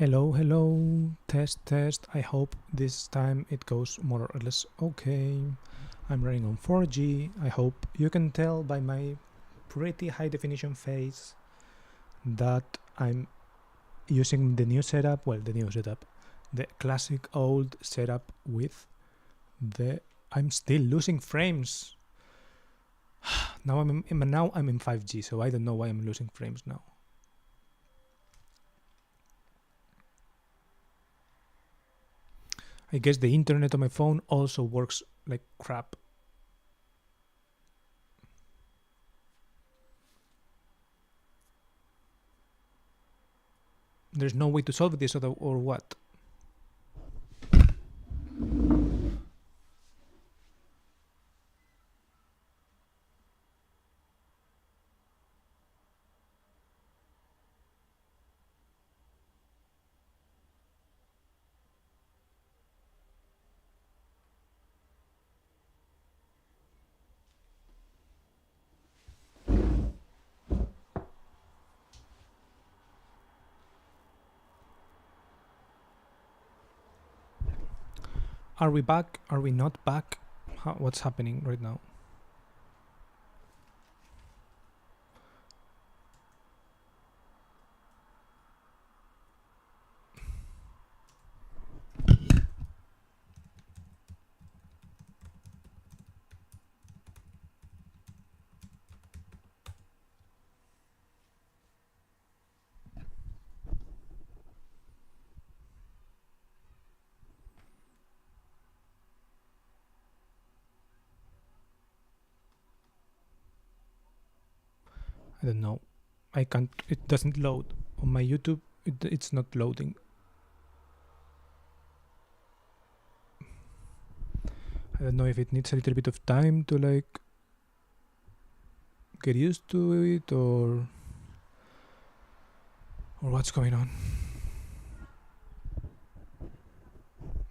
Hello, hello, test, test. I hope this time it goes more or less okay. I'm running on 4G. I hope you can tell by my pretty high definition face that I'm using the new setup, the classic old setup with I'm still losing frames. Now I'm in 5G, so I don't know why I'm losing frames now. I guess the internet on my phone also works like crap. There's no way to solve this or what? Are we back? Are we not back? What's happening right now? I don't know. I can't. It doesn't load on my YouTube. It's not loading. I don't know if it needs a little bit of time to like get used to it or what's going on.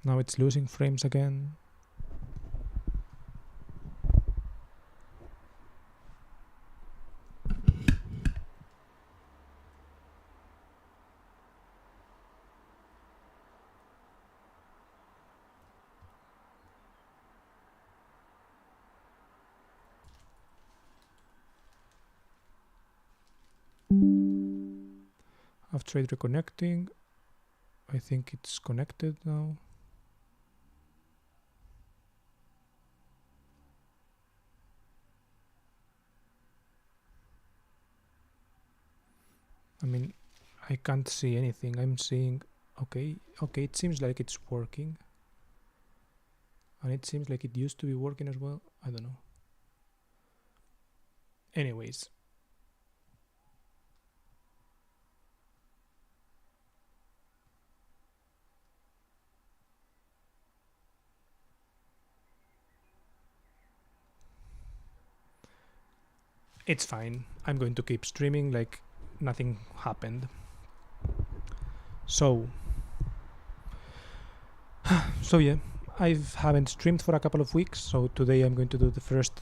Now it's losing frames again. I've tried reconnecting. I think it's connected now. I mean, I can't see anything. I'm seeing, okay, it seems like it's working. And it seems like it used to be working as well. I don't know. Anyways. It's fine. I'm going to keep streaming like nothing happened. So yeah, I haven't streamed for a couple of weeks, so today I'm going to do the first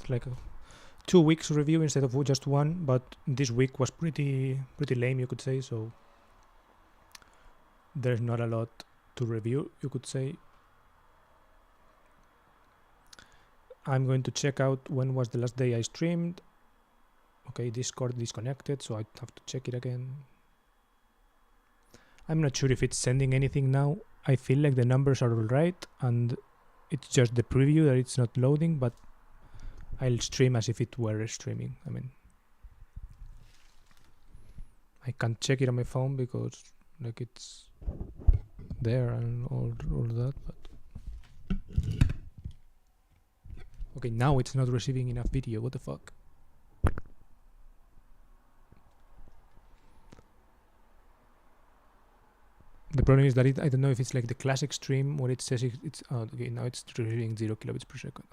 2 weeks review instead of just one, but this week was pretty lame, you could say, so there's not a lot to review, you could say. I'm going to check out when was the last day I streamed. Okay, Discord disconnected, so I have to check it again. I'm not sure if it's sending anything now. I feel like the numbers are alright, and it's just the preview that it's not loading, but I'll stream as if it were streaming. I mean, I can't check it on my phone because like it's there and all that, but okay, now it's not receiving enough video. What the fuck? The problem is that I don't know if it's like the classic stream where it says it's okay, now it's receiving 0 kilobits per second.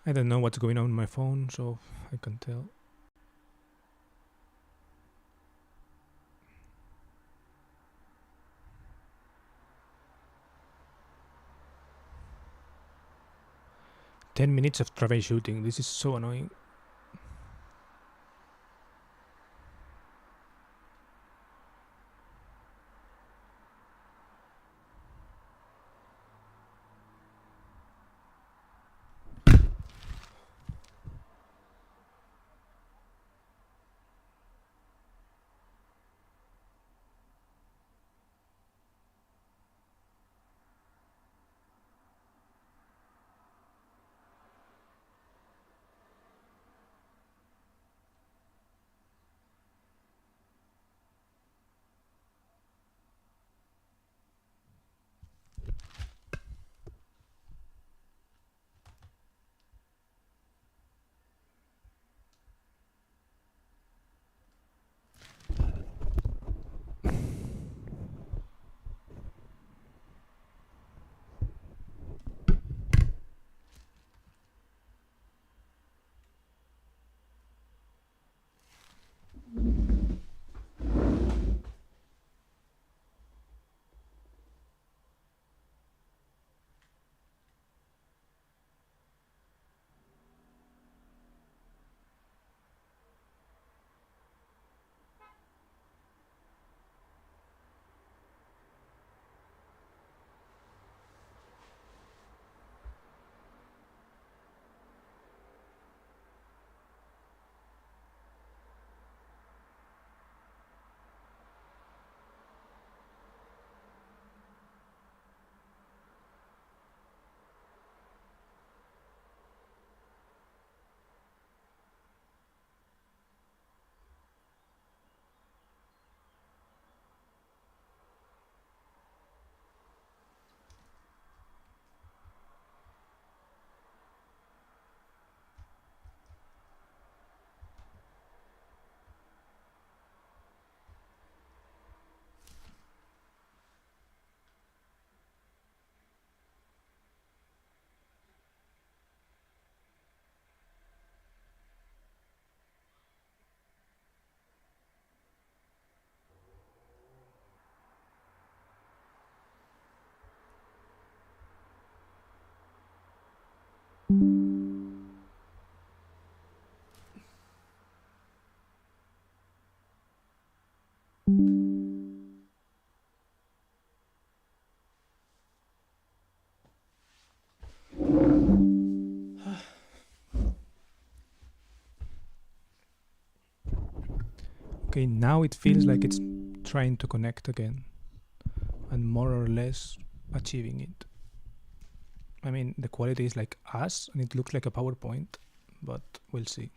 I don't know what's going on my phone, so I can't tell. 10 minutes of troubleshooting. This is so annoying. Okay, now it feels like it's trying to connect again and more or less achieving it. I mean, the quality is like ass and it looks like a PowerPoint, but we'll see.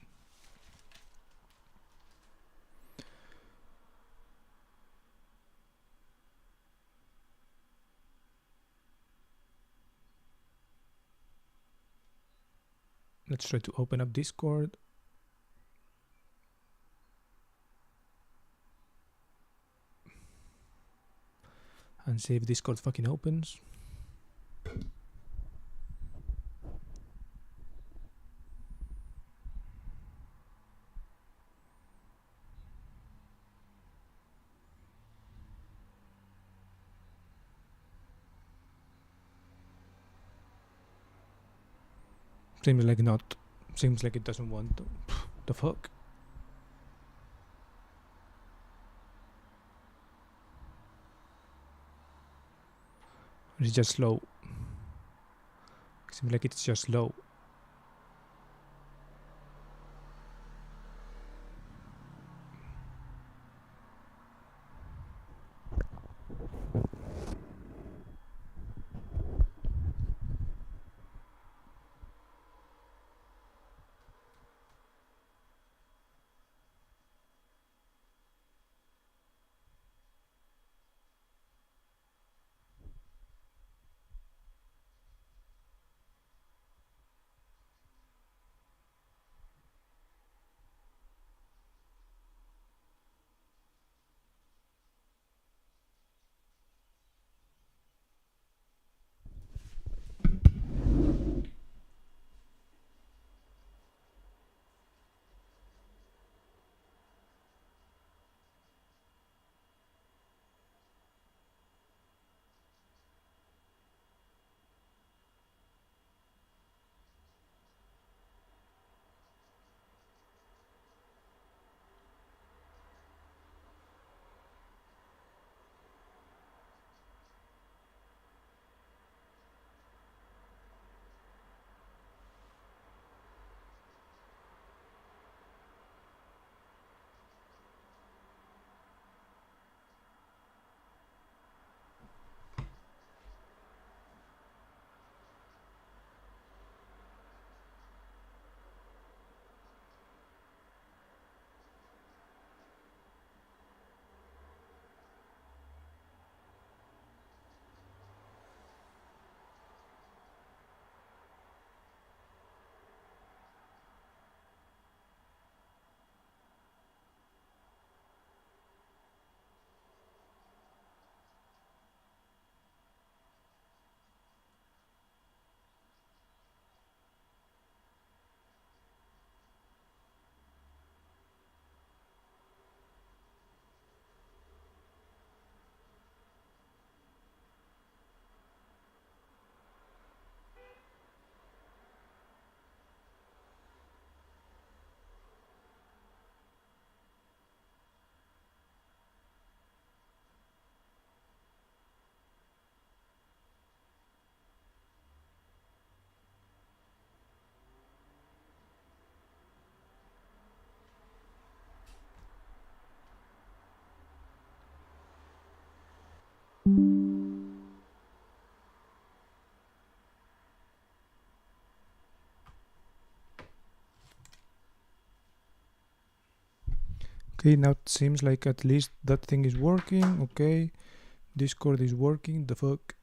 Let's try to open up Discord. And see if Discord fucking opens. Seems like not. Seems like it doesn't want to. The fuck? It's just slow. Seems like it's just slow. Okay, now it seems like at least that thing is working. Okay, Discord is working. The fuck?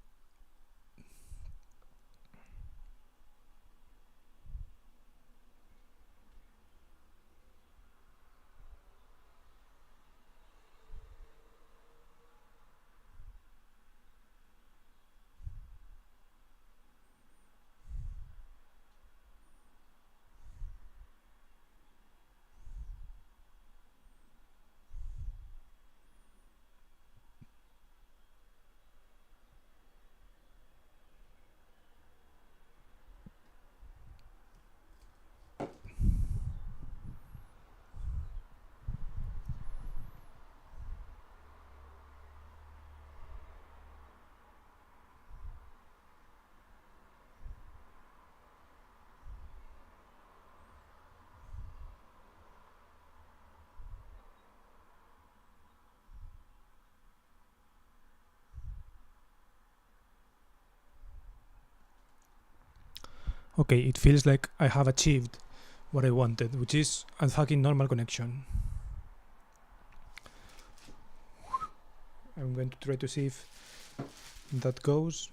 Okay, it feels like I have achieved what I wanted, which is a fucking normal connection. I'm going to try to see if that goes.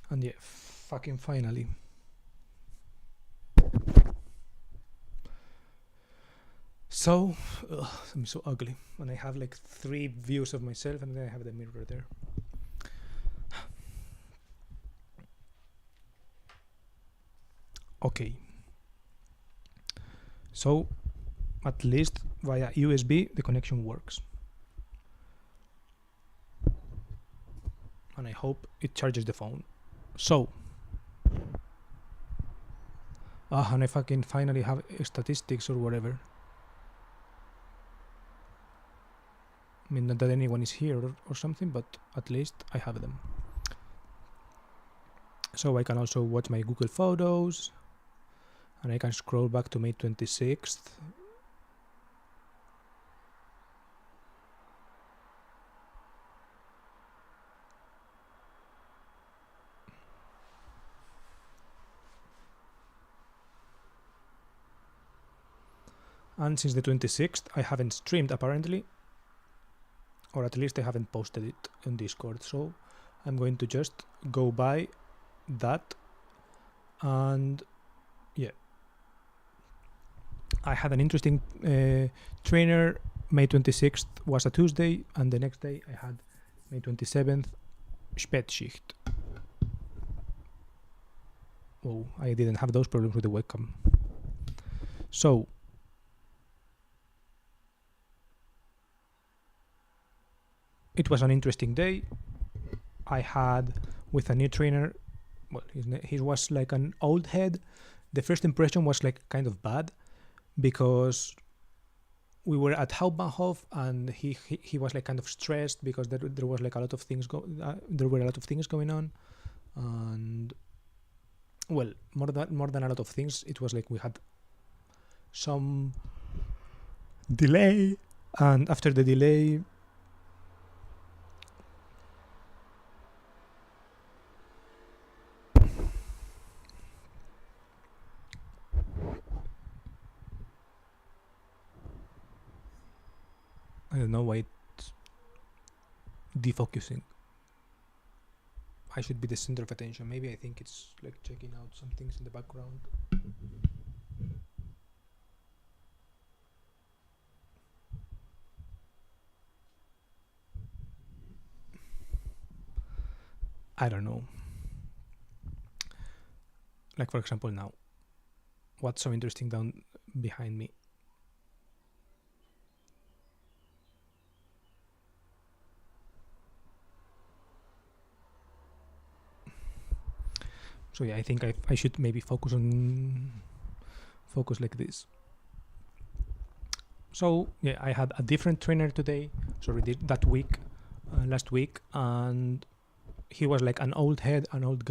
And yeah, fucking finally. So, I'm so ugly. And I have like 3 views of myself, and then I have the mirror there. Okay. So, at least via USB, the connection works. And I hope it charges the phone. So, and I fucking finally have statistics or whatever. I mean, not that anyone is here or something, but at least I have them. So I can also watch my Google Photos, and I can scroll back to May 26th. And since the 26th, I haven't streamed apparently, or at least I haven't posted it on Discord. So I'm going to just go by that. And yeah, I had an interesting trainer. May 26th was a Tuesday, and the next day I had May 27th Spätschicht. Oh, I didn't have those problems with the webcam. So it was an interesting day. I had with a new trainer. Well, he was like an old head. The first impression was like kind of bad because we were at Hauptbahnhof and he was like kind of stressed because there was like a lot of things there were a lot of things going on, and well, more than a lot of things, it was like we had some delay, and after the delay, I don't know why it's defocusing. I should be the center of attention. Maybe I think it's like checking out some things in the background. I don't know. Like, for example, now, what's so interesting down behind me? So yeah, I think I should maybe focus like this. So yeah, I had a different trainer today. Sorry, that week, last week, and he was like an old head, an older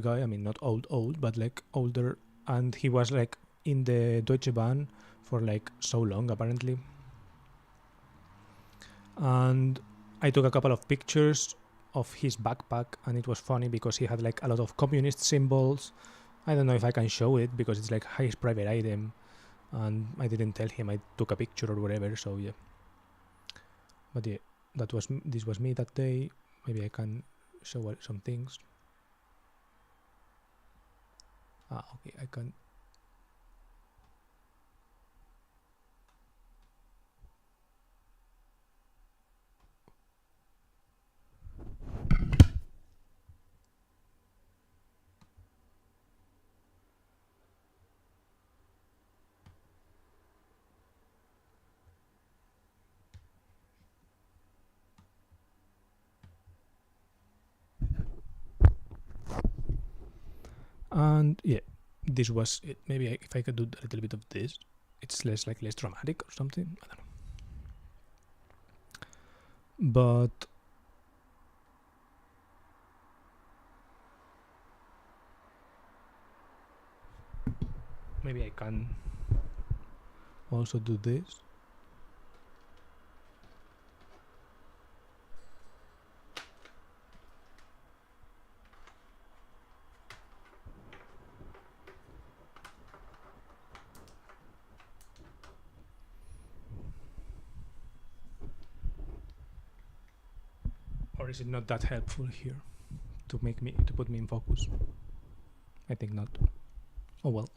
guy. I mean, not old, but like older, and he was like in the Deutsche Bahn for like so long apparently. And I took a couple of pictures of his backpack, and it was funny because he had like a lot of communist symbols. I don't know if I can show it because it's like his private item, and I didn't tell him I took a picture or whatever. So yeah, but yeah, this was me that day. Maybe I can show some things. Okay, I can. And yeah, this was it. Maybe if I could do a little bit of this, it's less dramatic or something. I don't know. But maybe I can also do this. Or is it not that helpful here to put me in focus? I think not. Oh well.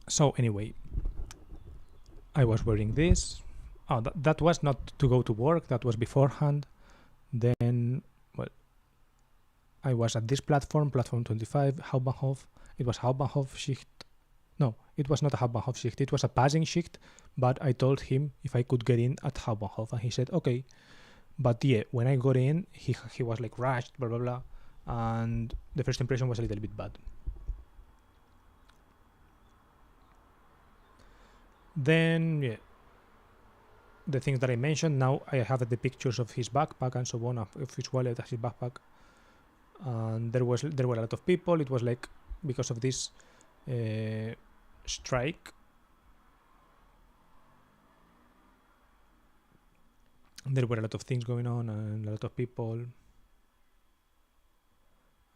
So anyway, I was wearing this. Oh, that was not to go to work. That was beforehand. Then, well, I was at this platform 25, Hauptbahnhof. It was Hauptbahnhof Schicht. No, it was not a Hauptbahnhof Schicht. It was a passing Schicht. But I told him if I could get in at Hauptbahnhof, and he said okay. But yeah, when I got in, he was like rushed, blah blah blah, and the first impression was a little bit bad. Then yeah, the things that I mentioned. Now I have the pictures of his backpack and so on, of his wallet, his backpack, and there were a lot of people. It was like because of this strike. There were a lot of things going on and a lot of people.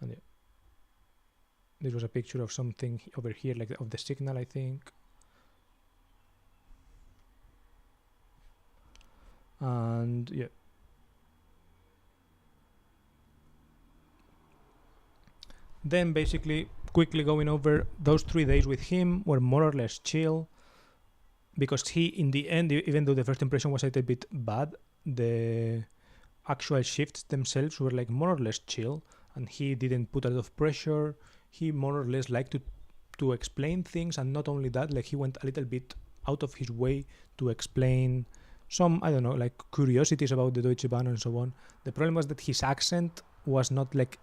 And yeah, this was a picture of something over here, like of the signal, I think. And yeah, then basically quickly going over those 3 days with him were more or less chill, because he in the end, even though the first impression was a little bit bad, the actual shifts themselves were like more or less chill, and he didn't put a lot of pressure. He more or less liked to explain things, and not only that, like he went a little bit out of his way to explain some, I don't know, like curiosities about the Deutsche Bahn and so on. The problem was that his accent was not like,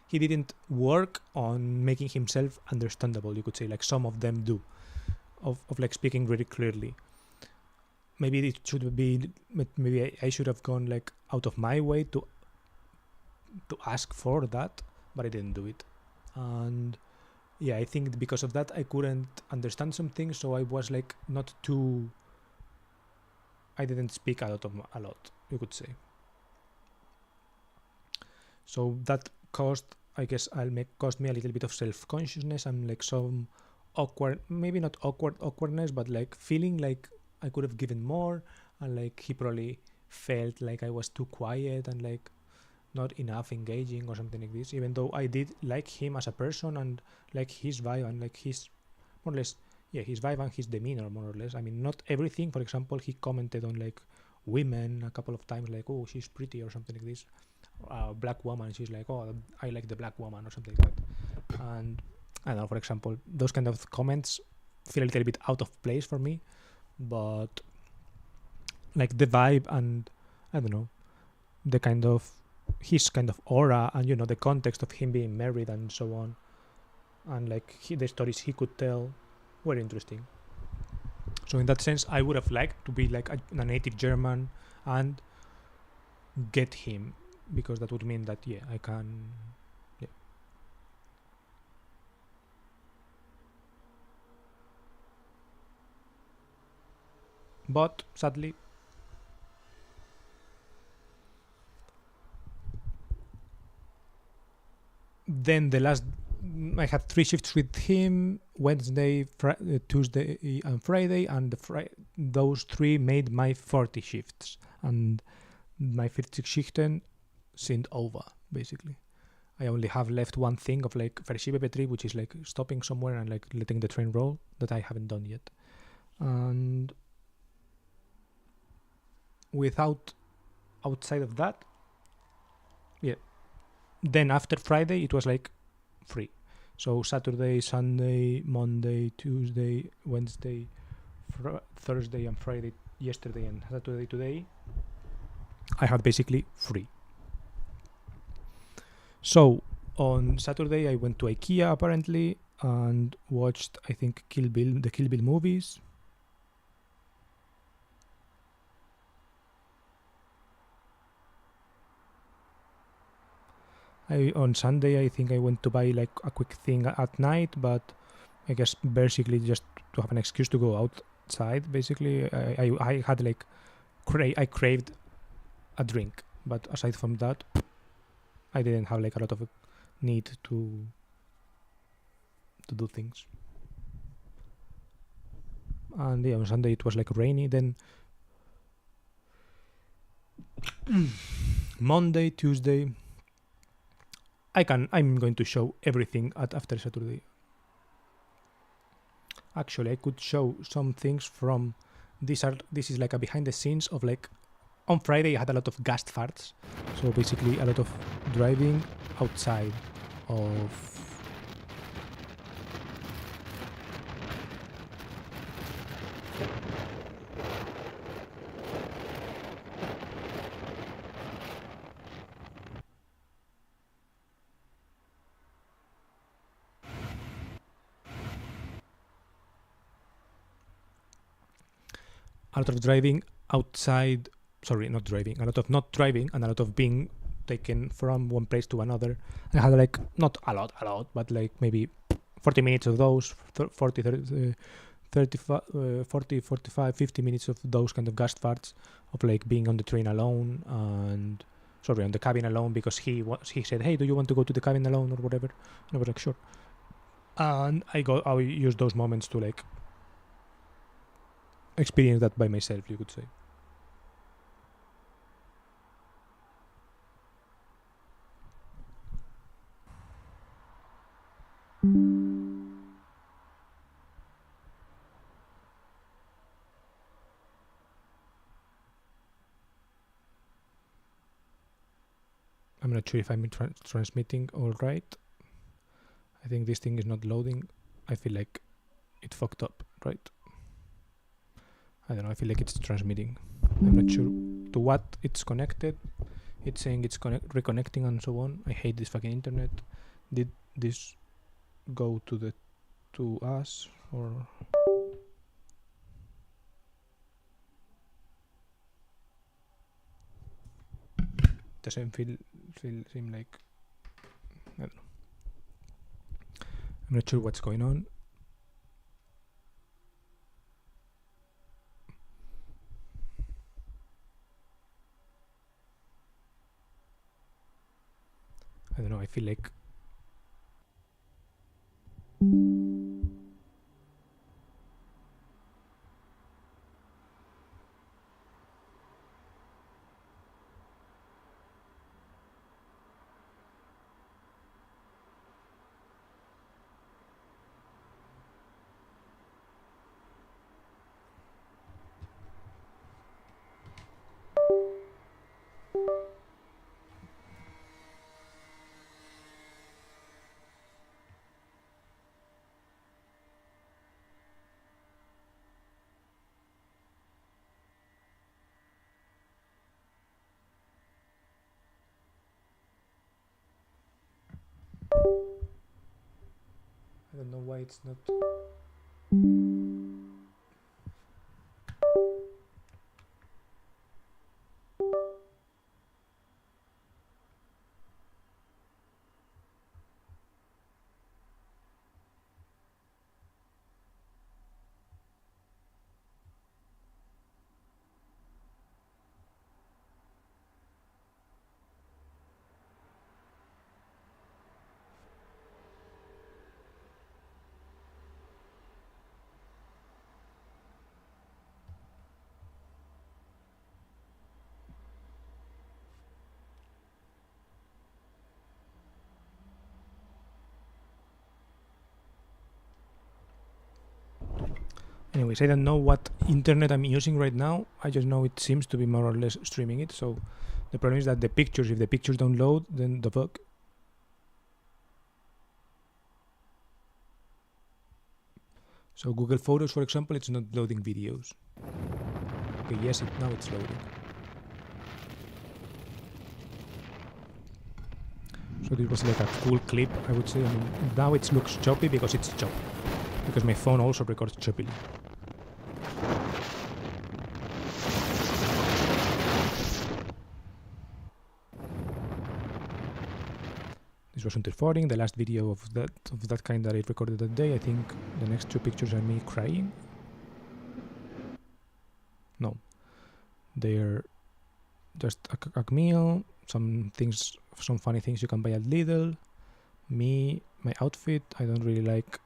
he didn't work on making himself understandable, you could say, like some of them do, of like speaking really clearly. Maybe it should be, maybe I should have gone like out of my way to ask for that, but I didn't do it. And yeah, I think because of that I couldn't understand some things, so I was like not too, I didn't speak a lot, you could say. So that cost, I guess, cost me a little bit of self-consciousness and like some awkward, maybe not awkwardness, but like feeling like I could have given more, and like he probably felt like I was too quiet and like not enough engaging or something like this, even though I did like him as a person and like his vibe and like his, more or less, yeah, his vibe and his demeanor, more or less. I mean, not everything. For example, he commented on like women a couple of times, like, oh, she's pretty or something like this. Black woman, she's like, oh, I like the black woman or something like that. And I don't know, for example, those kind of comments feel a little bit out of place for me, but like the vibe and I don't know, the kind of his kind of aura and you know the context of him being married and so on, and like the stories he could tell were interesting. So in that sense, I would have liked to be like a native German and get him, because that would mean that yeah, I can. Yeah. But sadly, then the last, I had 3 shifts with him: Wednesday, Tuesday, and Friday, and those 3 made my 40 shifts, and my 50 Schichten sind over, basically. I only have left one thing of like Verschiebebetrieb, which is like stopping somewhere and like letting the train roll, that I haven't done yet. And outside of that, yeah. Then after Friday, it was like free. So Saturday, Sunday, Monday, Tuesday, Wednesday, Thursday, and Friday yesterday, and Saturday today, I had basically free. So on Saturday, I went to Ikea apparently and watched, I think, the Kill Bill movies. On Sunday, I think I went to buy like a quick thing at night, but I guess basically just to have an excuse to go outside. Basically, I had like I craved a drink, but aside from that, I didn't have like a lot of need to do things. And yeah, on Sunday it was like rainy. Then Monday, Tuesday, I'm going to show everything after Saturday. Actually, I could show some things from this is like a behind the scenes of like on Friday I had a lot of gas farts. So basically a lot of driving outside of a lot of driving outside, sorry, not driving, a lot of not driving, and a lot of being taken from one place to another. I had like not a lot, but like maybe 40 minutes of those, 40, 30, 40, 45, 50 minutes of those kind of gas farts of like being on the train alone and sorry, on the cabin alone, because he said, hey, do you want to go to the cabin alone or whatever? And I was like, sure. And I use those moments to like experience that by myself, you could say. I'm not sure if I'm transmitting all right. I think this thing is not loading. I feel like it fucked up, right? I don't know. I feel like it's transmitting. I'm not sure to what it's connected. It's saying it's reconnecting and so on. I hate this fucking internet. Did this go to us or? Doesn't seem like, I don't know. I'm not sure what's going on. I don't know. I feel like I don't know why it's not. Anyways, I don't know what internet I'm using right now. I just know it seems to be more or less streaming it. So the problem is that the pictures, if the pictures don't load, then the fuck. So Google Photos, for example, it's not loading videos. Okay, yes, now it's loading. So this was like a cool clip, I would say. I mean, now it looks choppy because it's choppy. Because my phone also records choppily. This was Unterforing, the last video of that kind that I recorded that day. I think the next two pictures are me crying. No, they're just a meal, some things, some funny things you can buy at Lidl. Me, my outfit. I don't really like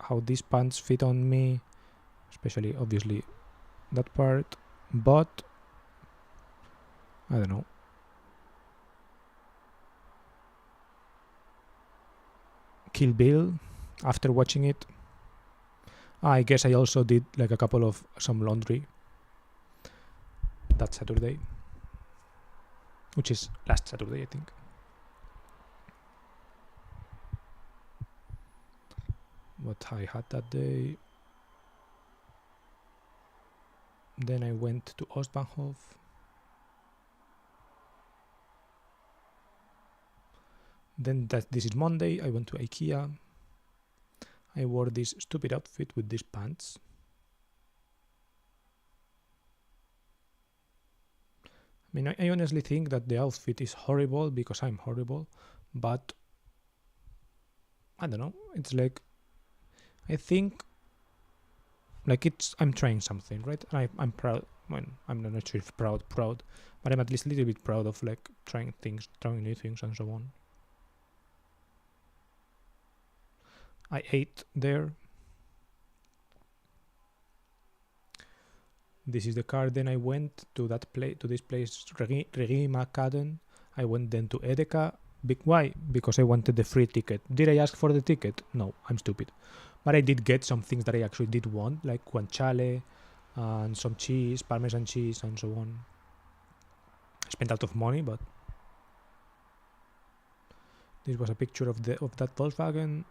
how these pants fit on me, especially obviously that part. But I don't know. Kill Bill, after watching it. I guess I also did like a couple of some laundry that Saturday, which is last Saturday, I think. What I had that day. Then I went to Ostbahnhof. Then this is Monday. I went to Ikea. I wore this stupid outfit with these pants. I mean, I honestly think that the outfit is horrible because I'm horrible, but I don't know. It's like, I think, like I'm trying something, right? I'm proud. Well, I'm not sure if proud, but I'm at least a little bit proud of like trying new things and so on. I ate there. This is the car. Then I went to this place, Regimakaden. I went then to Edeka. Why? Because I wanted the free ticket. Did I ask for the ticket? No, I'm stupid. But I did get some things that I actually did want, like guanciale and some cheese, Parmesan cheese, and so on. I spent a lot of money, but this was a picture of that Volkswagen.